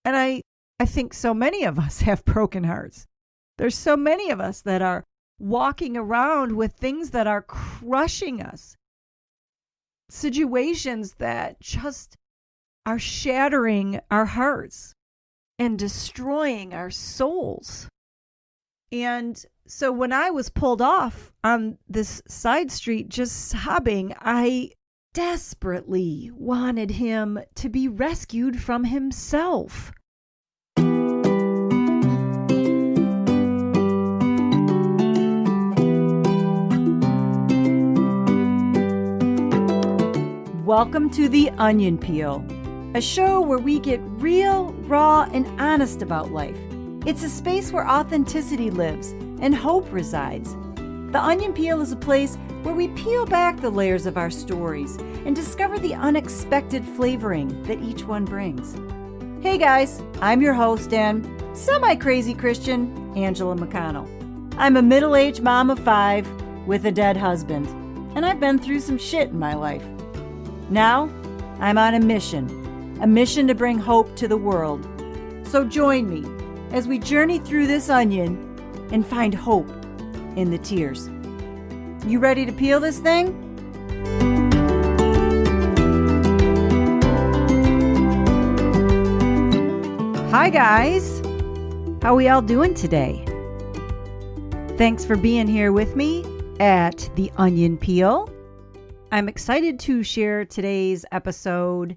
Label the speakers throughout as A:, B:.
A: And I think so many of us have broken hearts. There's so many of us that are walking around with things that are crushing us, situations that just are shattering our hearts and destroying our souls. And so when I was pulled off on this side street just sobbing, I desperately wanted him to be rescued from himself. Welcome to The Onion Peel, a show where we get real, raw, and honest about life. It's a space where authenticity lives and hope resides. The Onion Peel is a place where we peel back the layers of our stories and discover the unexpected flavoring that each one brings. Hey guys, I'm your host and semi-crazy Christian, Angela McConnell. I'm a middle-aged mom of 5 with a dead husband, and I've been through some shit in my life. Now, I'm on a mission to bring hope to the world. So join me as we journey through this onion and find hope in the tears. You ready to peel this thing? Hi guys, how we all doing today? Thanks for being here with me at The Onion Peel. I'm excited to share today's episode.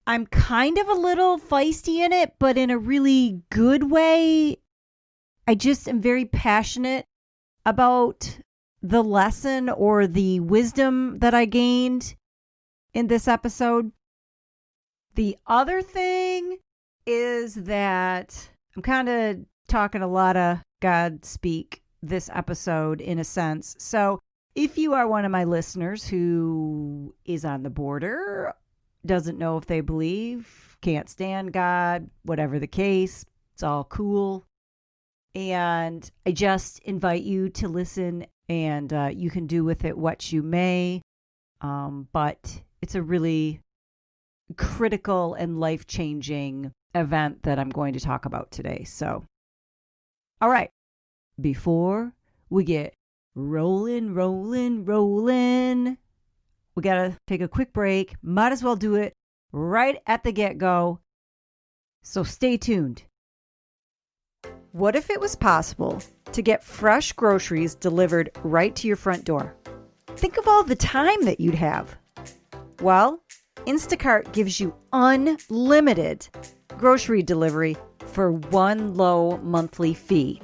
A: I'm kind of a little feisty in it, but in a really good way. I just am very passionate about the lesson or the wisdom that I gained in this episode. The other thing is that I'm kind of talking a lot of God speak this episode in a sense. So if you are one of my listeners who is on the border, doesn't know if they believe, can't stand God, whatever the case, it's all cool. And I just invite you to listen, and you can do with it what you may. But it's a really critical and life-changing event that I'm going to talk about today. So, all right, before we get rolling, we got to take a quick break. Might as well do it right at the get-go. So stay tuned. What if it was possible to get fresh groceries delivered right to your front door? Think of all the time that you'd have. Well, Instacart gives you unlimited grocery delivery for one low monthly fee.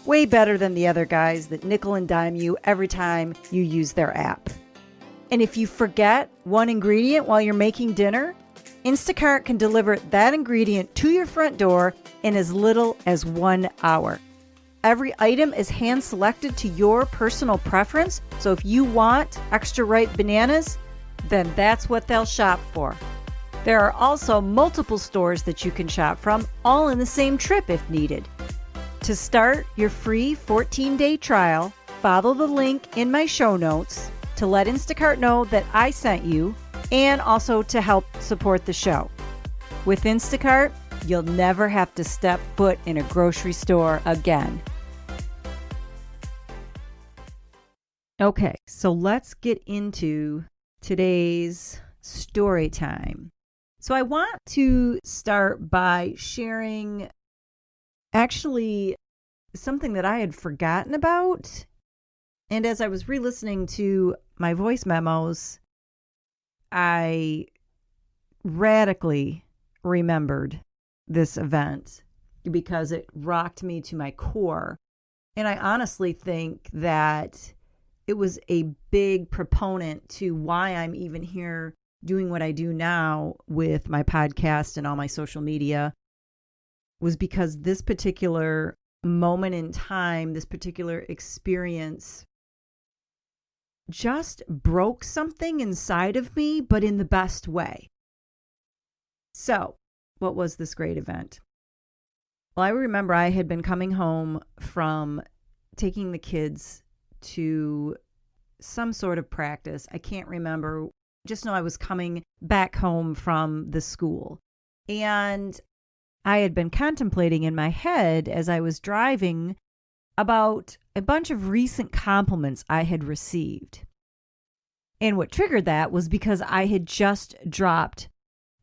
A: Way better than the other guys that nickel and dime you every time you use their app. And if you forget one ingredient while you're making dinner, Instacart can deliver that ingredient to your front door in as little as 1 hour. Every item is hand selected to your personal preference, so if you want extra ripe bananas, then that's what they'll shop for. There are also multiple stores that you can shop from, all in the same trip if needed. To start your free 14-day trial, follow the link in my show notes to let Instacart know that I sent you and also to help support the show. With Instacart, you'll never have to step foot in a grocery store again. Okay, so let's get into today's story time. So I want to start by sharing actually something that I had forgotten about. And as I was re-listening to my voice memos, I radically remembered this event because it rocked me to my core. And I honestly think that it was a big proponent to why I'm even here doing what I do now with my podcast and all my social media, was because this particular moment in time, this particular experience just broke something inside of me, but in the best way. So, what was this great event? Well, I remember I had been coming home from taking the kids to some sort of practice. I can't remember. Just know I was coming back home from the school. And I had been contemplating in my head as I was driving about a bunch of recent compliments I had received. And what triggered that was because I had just dropped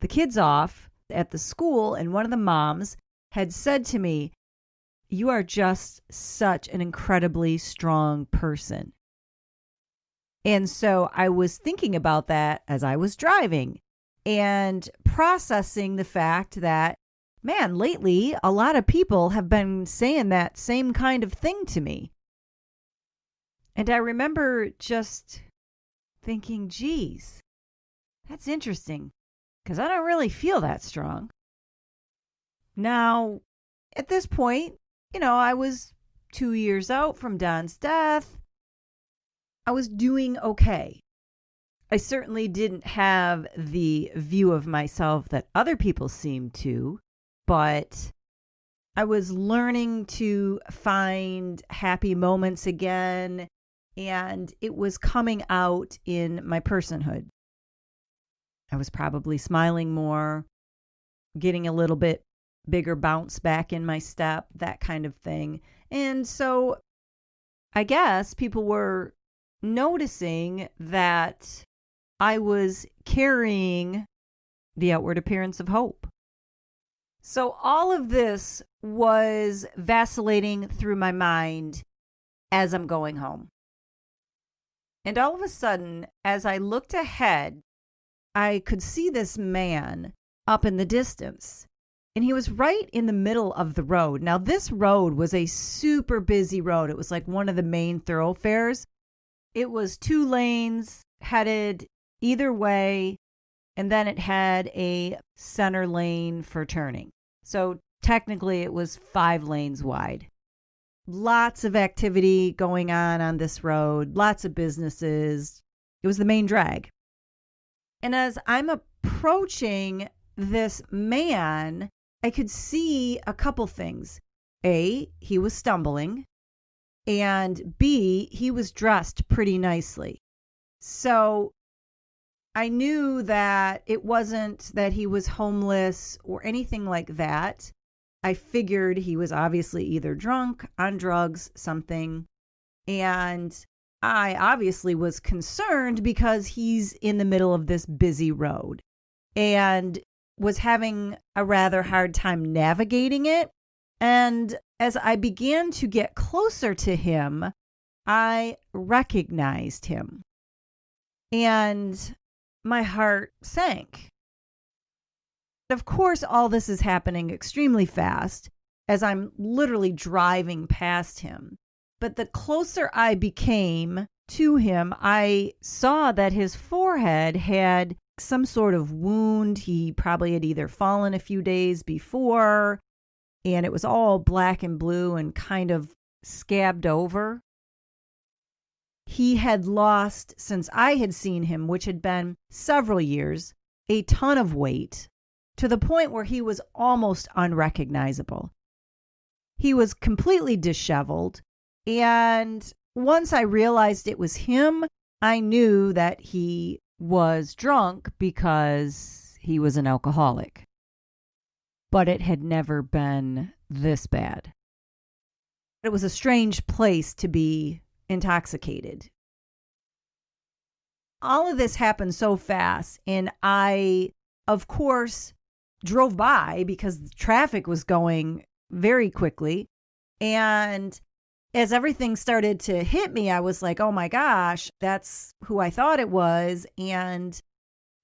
A: the kids off at the school, and one of the moms had said to me, "You are just such an incredibly strong person." And so I was thinking about that as I was driving and processing the fact that, man, lately a lot of people have been saying that same kind of thing to me. And I remember just thinking, geez, that's interesting, because I don't really feel that strong. Now, at this point, I was 2 years out from Don's death. I was doing okay. I certainly didn't have the view of myself that other people seemed to, but I was learning to find happy moments again, and it was coming out in my personhood. I was probably smiling more, getting a little bit bigger bounce back in my step, that kind of thing. And so I guess people were noticing that I was carrying the outward appearance of hope. So all of this was vacillating through my mind as I'm going home. And all of a sudden, as I looked ahead, I could see this man up in the distance. And he was right in the middle of the road. Now, this road was a super busy road. It was like one of the main thoroughfares. It was 2 lanes headed either way, and then it had a center lane for turning. So technically, it was 5 lanes wide. Lots of activity going on this road, lots of businesses. It was the main drag. And as I'm approaching this man, I could see a couple things. A, he was stumbling. And B, he was dressed pretty nicely. So I knew that it wasn't that he was homeless or anything like that. I figured he was obviously either drunk, on drugs, something. And I obviously was concerned because he's in the middle of this busy road and was having a rather hard time navigating it. And as I began to get closer to him, I recognized him. And my heart sank. Of course, all this is happening extremely fast as I'm literally driving past him. But the closer I became to him, I saw that his forehead had some sort of wound. He probably had either fallen a few days before, and it was all black and blue and kind of scabbed over. He had lost, since I had seen him, which had been several years, a ton of weight to the point where he was almost unrecognizable. He was completely disheveled. And once I realized it was him, I knew that he was drunk because he was an alcoholic. But it had never been this bad. It was a strange place to be intoxicated. All of this happened so fast, and I, of course, drove by because the traffic was going very quickly. And as everything started to hit me, I was like, oh my gosh, that's who I thought it was. And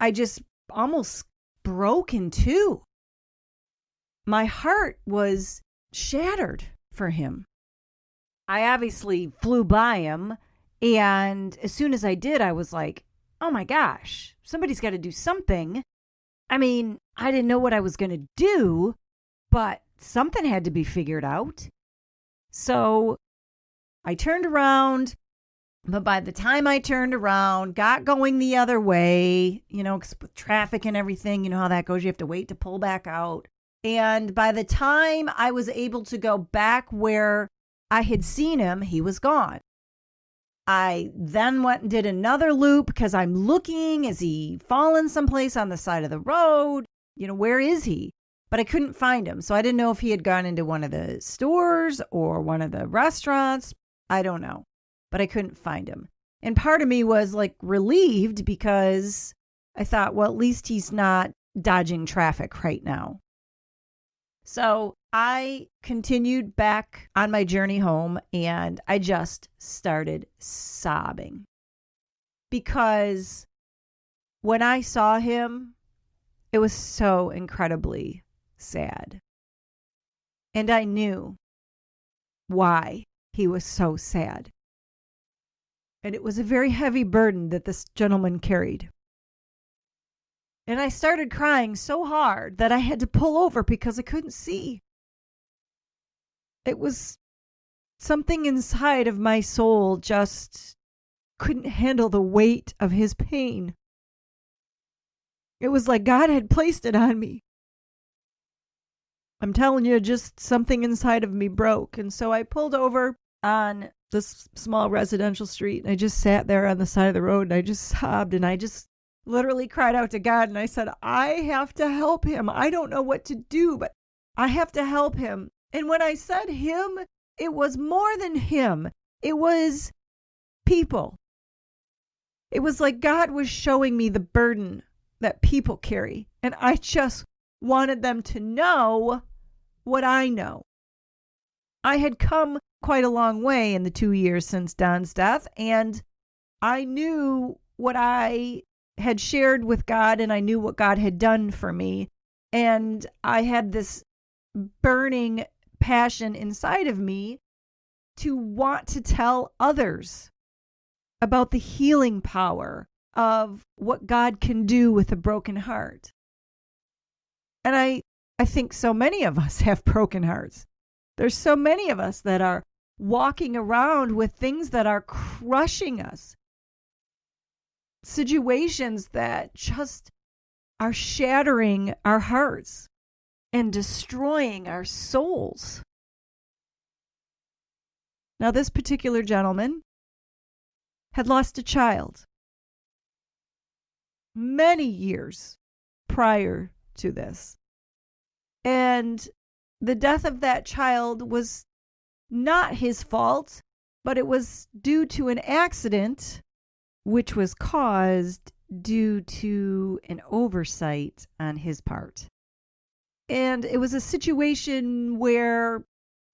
A: I just almost broke in two. My heart was shattered for him. I obviously flew by him. And as soon as I did, I was like, oh my gosh, somebody's got to do something. I mean, I didn't know what I was going to do, but something had to be figured out. So I turned around, but by the time I turned around, got going the other way, 'cause with traffic and everything, you know how that goes. You have to wait to pull back out. And by the time I was able to go back where I had seen him, he was gone. I then went and did another loop because I'm looking, is he fallen someplace on the side of the road? Where is he? but I couldn't find him. So I didn't know if he had gone into one of the stores or one of the restaurants. I don't know, but I couldn't find him. And part of me was like relieved because I thought, well, at least he's not dodging traffic right now. So I continued back on my journey home and I just started sobbing because when I saw him, it was so incredibly sad. And I knew why he was so sad. And it was a very heavy burden that this gentleman carried. And I started crying so hard that I had to pull over because I couldn't see. It was something inside of my soul just couldn't handle the weight of his pain. It was like God had placed it on me. I'm telling you, just something inside of me broke. And so I pulled over on this small residential street and I just sat there on the side of the road and I just sobbed and I just literally cried out to God and I said, I have to help him. I don't know what to do, but I have to help him. And when I said him, it was more than him. It was people. It was like God was showing me the burden that people carry. And I just wanted them to know what I know. I had come quite a long way in the 2 years since Don's death, and I knew what I had shared with God, and I knew what God had done for me. And I had this burning passion inside of me to want to tell others about the healing power of what God can do with a broken heart. And I think so many of us have broken hearts. There's so many of us that are walking around with things that are crushing us. Situations that just are shattering our hearts and destroying our souls. Now, this particular gentleman had lost a child many years prior to this. And the death of that child was not his fault, but it was due to an accident which was caused due to an oversight on his part. And it was a situation where,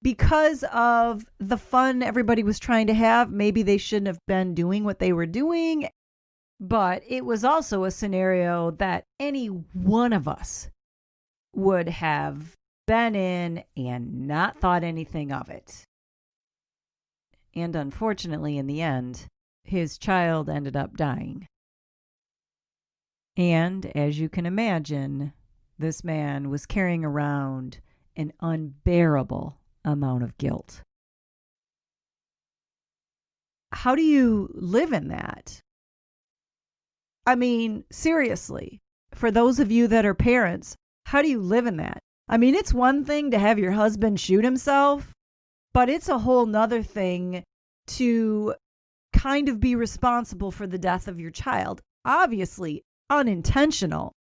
A: because of the fun everybody was trying to have, maybe they shouldn't have been doing what they were doing. But it was also a scenario that any one of us would have been in and not thought anything of it. And unfortunately, in the end, his child ended up dying. And as you can imagine, this man was carrying around an unbearable amount of guilt. How do you live in that? I mean, seriously, for those of you that are parents, how do you live in that? I mean, it's one thing to have your husband shoot himself, but it's a whole nother thing to kind of be responsible for the death of your child. Obviously unintentional,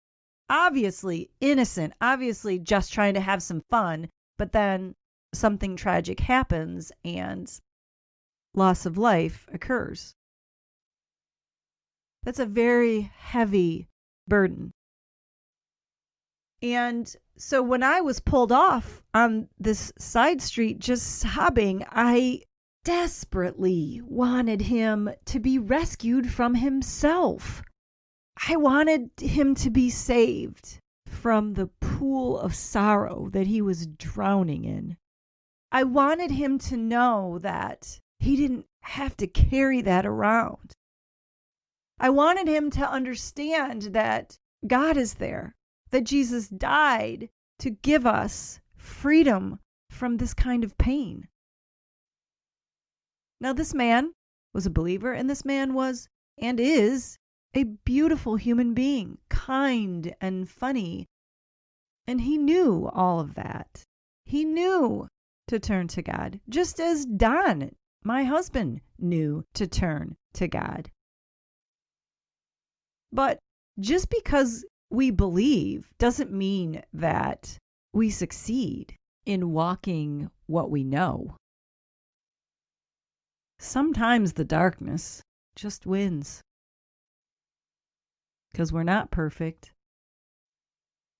A: obviously innocent, obviously just trying to have some fun, but then something tragic happens and loss of life occurs. That's a very heavy burden. And so when I was pulled off on this side street just sobbing, I desperately wanted him to be rescued from himself. I wanted him to be saved from the pool of sorrow that he was drowning in. I wanted him to know that he didn't have to carry that around. I wanted him to understand that God is there, that Jesus died to give us freedom from this kind of pain. Now, this man was a believer, and this man was and is a beautiful human being, kind and funny. And he knew all of that. He knew to turn to God, just as Don, my husband, knew to turn to God. But just because we believe doesn't mean that we succeed in walking what we know. Sometimes the darkness just wins. Because we're not perfect.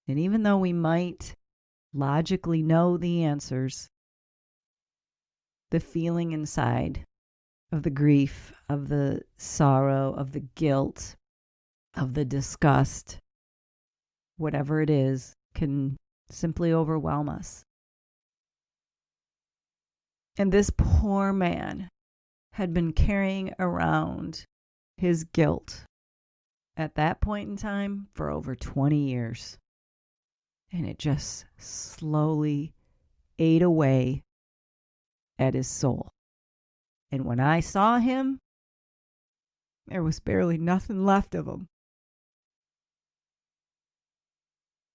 A: And even though we might logically know the answers, the feeling inside of the grief, of the sorrow, of the guilt, of the disgust, whatever it is, can simply overwhelm us. And this poor man had been carrying around his guilt at that point in time for over 20 years. And it just slowly ate away at his soul. And when I saw him, there was barely nothing left of him.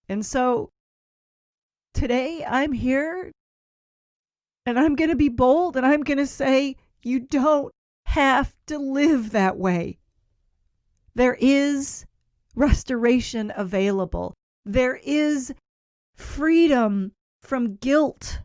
A: And so today I'm here and I'm going to be bold and I'm going to say, you don't have to live that way. There is restoration available. There is freedom from guilt.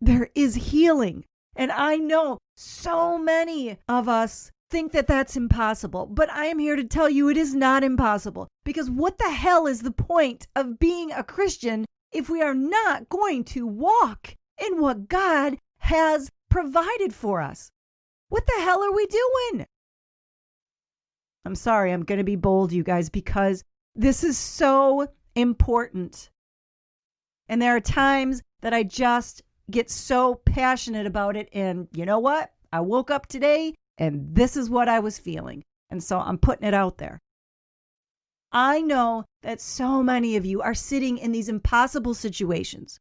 A: There is healing. And I know so many of us think that that's impossible, but I am here to tell you it is not impossible. Because what the hell is the point of being a Christian if we are not going to walk in what God has provided for us? What the hell are we doing? I'm sorry, I'm going to be bold, you guys, because this is so important. And there are times that I just get so passionate about it. And you know what? I woke up today and this is what I was feeling. And so I'm putting it out there. I know that so many of you are sitting in these impossible situations.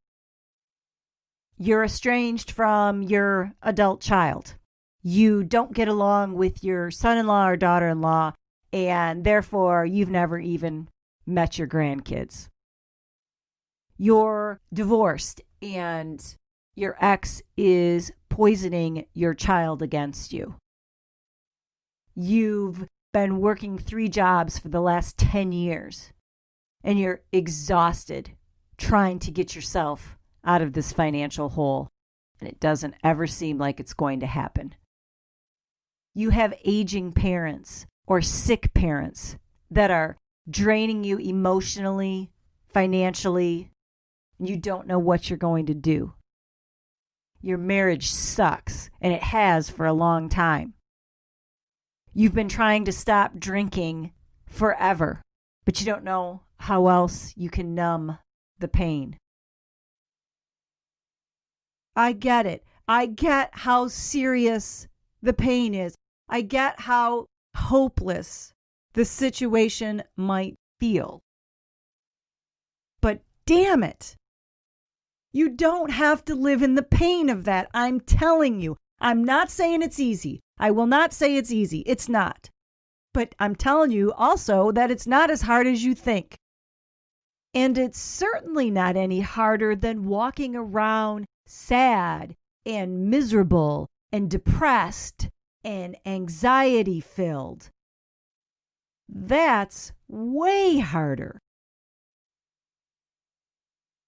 A: You're estranged from your adult child. You don't get along with your son-in-law or daughter-in-law, and therefore you've never even met your grandkids. You're divorced and your ex is poisoning your child against you. You've been working 3 jobs for the last 10 years, and you're exhausted trying to get yourself out of this financial hole, and it doesn't ever seem like it's going to happen. You have aging parents or sick parents that are draining you emotionally, financially, and you don't know what you're going to do. Your marriage sucks, and it has for a long time. You've been trying to stop drinking forever, but you don't know how else you can numb the pain. I get it. I get how serious the pain is. I get how hopeless the situation might feel. But damn it, you don't have to live in the pain of that. I'm telling you. I'm not saying it's easy. I will not say it's easy. It's not. But I'm telling you also that it's not as hard as you think. And it's certainly not any harder than walking around sad and miserable and depressed and anxiety filled. That's way harder.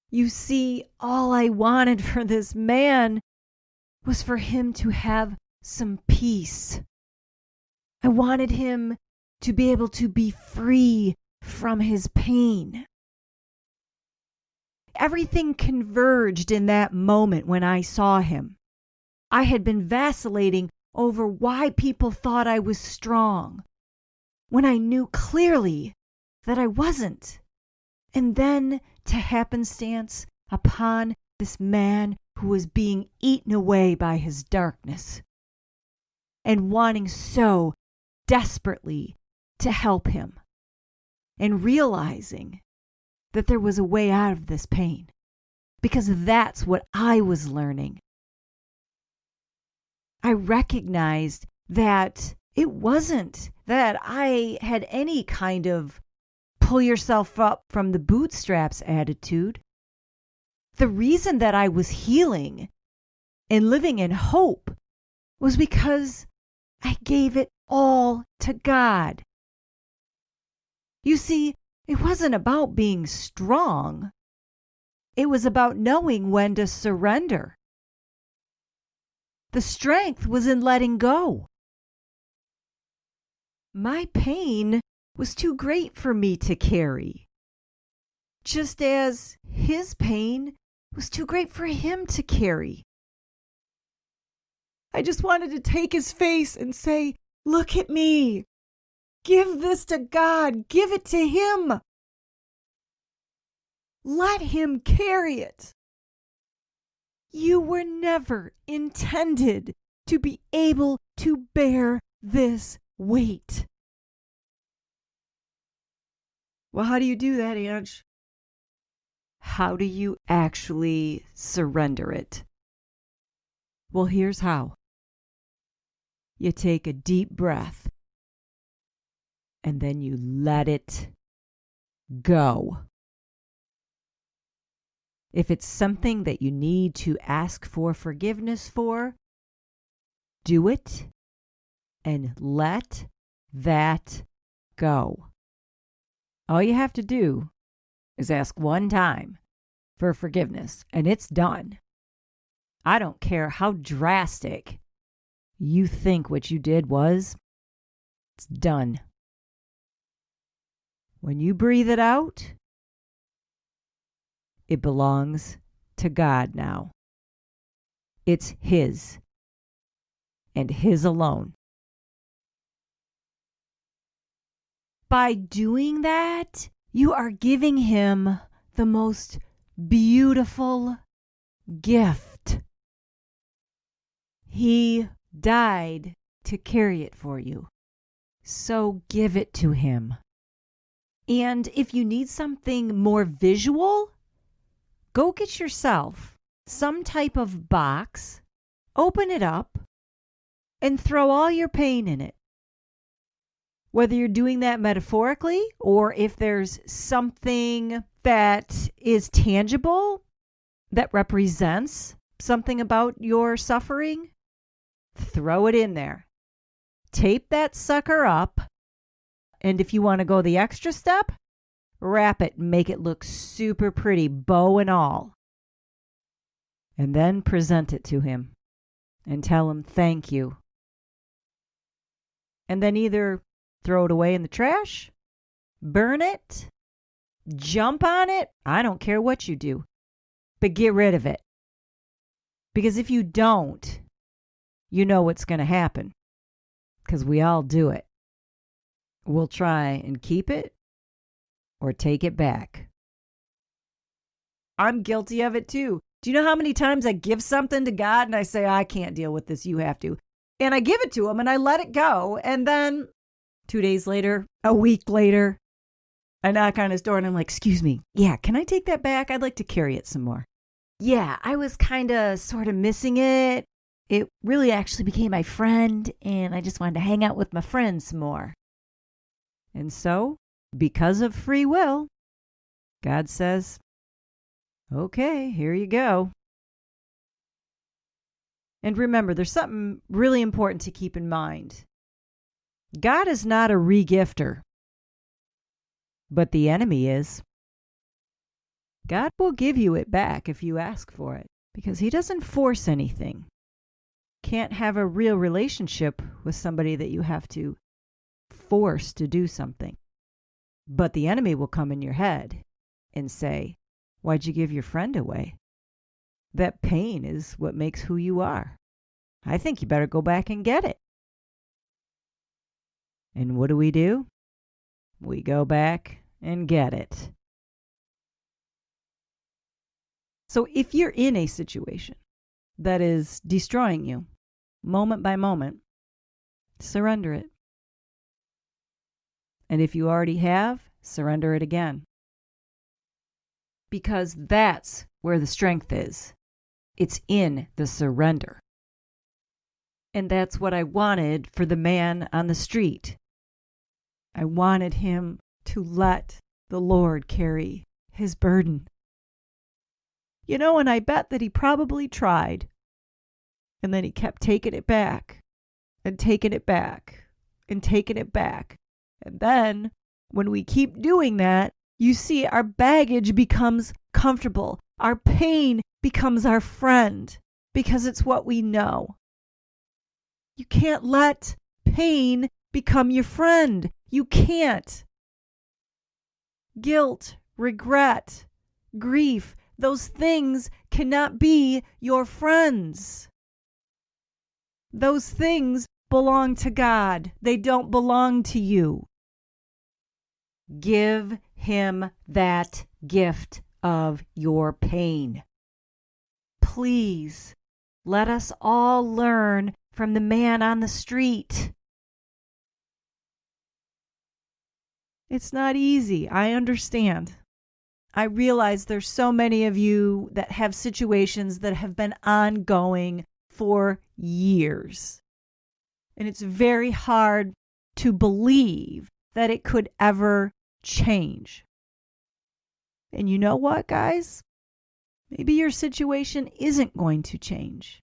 A: You see, all I wanted for this man was for him to have some peace. I wanted him to be able to be free from his pain. Everything converged in that moment when I saw him. I had been vacillating over why people thought I was strong, when I knew clearly that I wasn't. And then, to happenstance upon this man who was being eaten away by his darkness, and wanting so desperately to help him, and realizing that there was a way out of this pain, because that's what I was learning. I recognized that it wasn't that I had any kind of pull yourself up from the bootstraps attitude. The reason that I was healing and living in hope was because I gave it all to God. You see, it wasn't about being strong. It was about knowing when to surrender. The strength was in letting go. My pain was too great for me to carry, just as his pain was too great for him to carry. I just wanted to take his face and say, "Look at me. Give this to God. Give it to him. Let him carry it. You were never intended to be able to bear this weight." Well, how do you do that, Ange? How do you actually surrender it? Well, here's how. You take a deep breath, and then you let it go. If it's something that you need to ask for forgiveness for, do it and let that go. All you have to do is ask one time for forgiveness, and it's done. I don't care how drastic you think what you did was, it's done. When you breathe it out, it belongs to God now. It's His, and His alone. By doing that, you are giving Him the most beautiful gift. He died to carry it for you, so give it to Him. And if you need something more visual, go get yourself some type of box, open it up, and throw all your pain in it. Whether you're doing that metaphorically or if there's something that is tangible that represents something about your suffering, throw it in there. Tape that sucker up, and if you want to go the extra step, wrap it and make it look super pretty, bow and all. And then present it to Him and tell Him thank you. And then either throw it away in the trash, burn it, jump on it. I don't care what you do, but get rid of it. Because if you don't, you know what's going to happen. Because we all do it. We'll try and keep it or take it back. I'm guilty of it too. Do you know how many times I give something to God and I say, "I can't deal with this, you have to." And I give it to Him and I let it go. And then 2 days later, a week later, I knock on His door and I'm like, "Excuse me, yeah, can I take that back? I'd like to carry it some more." Yeah, I was sort of missing it. It really actually became my friend, and I just wanted to hang out with my friends some more. And so, because of free will, God says, "Okay, here you go." And remember, there's something really important to keep in mind. God is not a regifter, but the enemy is. God will give you it back if you ask for it, because He doesn't force anything. Can't have a real relationship with somebody that you have to force to do something. But the enemy will come in your head and say, "Why'd you give your friend away? That pain is what makes who you are. I think you better go back and get it." And what do? We go back and get it. So if you're in a situation that is destroying you, moment by moment, surrender it. And if you already have, surrender it again. Because that's where the strength is. It's in the surrender. And that's what I wanted for the man on the street. I wanted him to let the Lord carry his burden. And I bet that he probably tried. And then he kept taking it back and taking it back and taking it back. And then when we keep doing that, you see our baggage becomes comfortable Our pain becomes our friend because it's what we know. You can't let pain become your friend. You can't. Guilt, regret, grief, those things cannot be your friends. Those things belong to God. They don't belong to you. Give him that gift of your pain. Please, let us all learn from the man on the street. It's not easy. I understand. I realize there's so many of you that have situations that have been ongoing for years. And it's very hard to believe that it could ever change. And you know what, guys? Maybe your situation isn't going to change.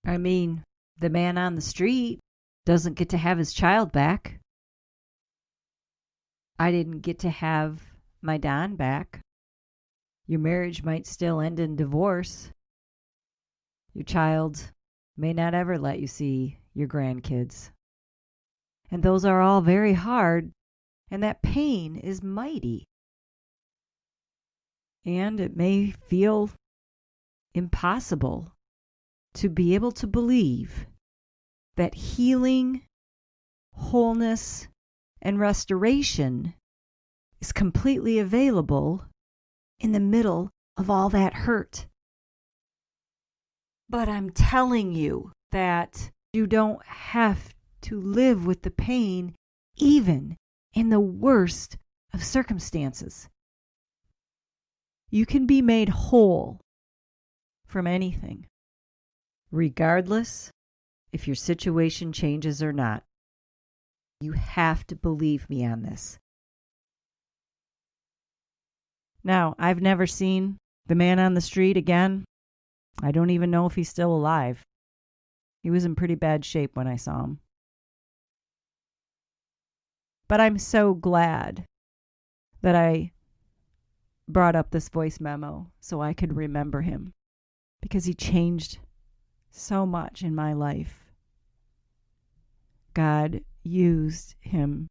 A: I mean, the man on the street doesn't get to have his child back. I didn't get to have my Don back. Your marriage might still end in divorce. Your child may not ever let you see your grandkids. And those are all very hard, and that pain is mighty. And it may feel impossible to be able to believe that healing, wholeness, and restoration is completely available in the middle of all that hurt. But I'm telling you that you don't have to live with the pain even in the worst of circumstances. You can be made whole from anything, regardless if your situation changes or not. You have to believe me on this. Now, I've never seen the man on the street again. I don't even know if he's still alive. He was in pretty bad shape when I saw him. But I'm so glad that I brought up this voice memo so I could remember him, because he changed so much in my life. God used him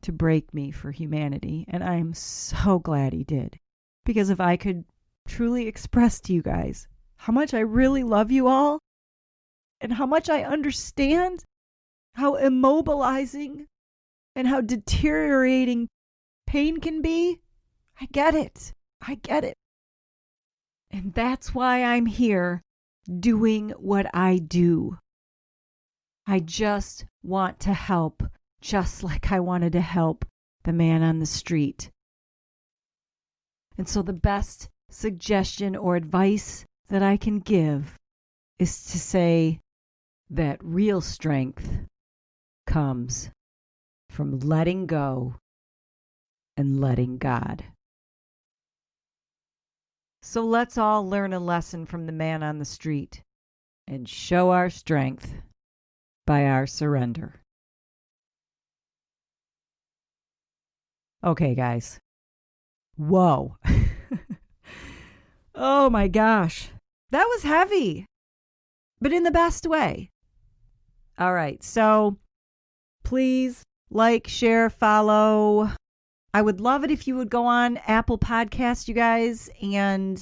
A: to break me for humanity, and I am so glad he did, because if I could truly express to you guys how much I really love you all and how much I understand how immobilizing and how deteriorating pain can be, I get it. I get it. And that's why I'm here doing what I do. I just want to help, just like I wanted to help the man on the street. And so the best suggestion or advice that I can give is to say that real strength comes from letting go and letting God. So let's all learn a lesson from the man on the street and show our strength by our surrender. Okay, guys. Whoa. Oh my gosh. That was heavy, but in the best way. All right. So please like, share, follow. I would love it if you would go on Apple Podcasts, you guys, and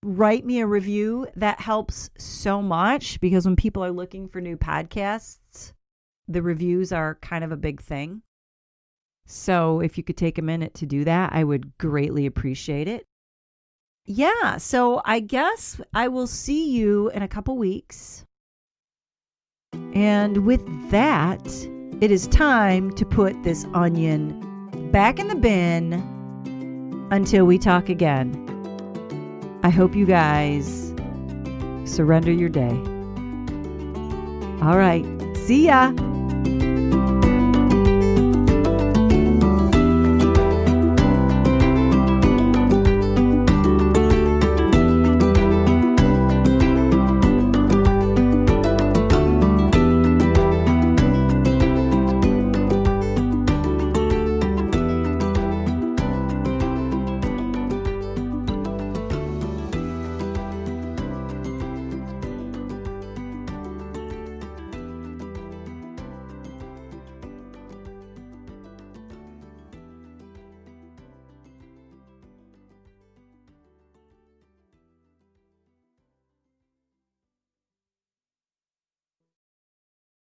A: write me a review. That helps so much, because when people are looking for new podcasts, the reviews are kind of a big thing. So if you could take a minute to do that, I would greatly appreciate it. Yeah, so I guess I will see you in a couple weeks. And with that, it is time to put this onion back in the bin until we talk again. I hope you guys surrender your day. All right. See ya.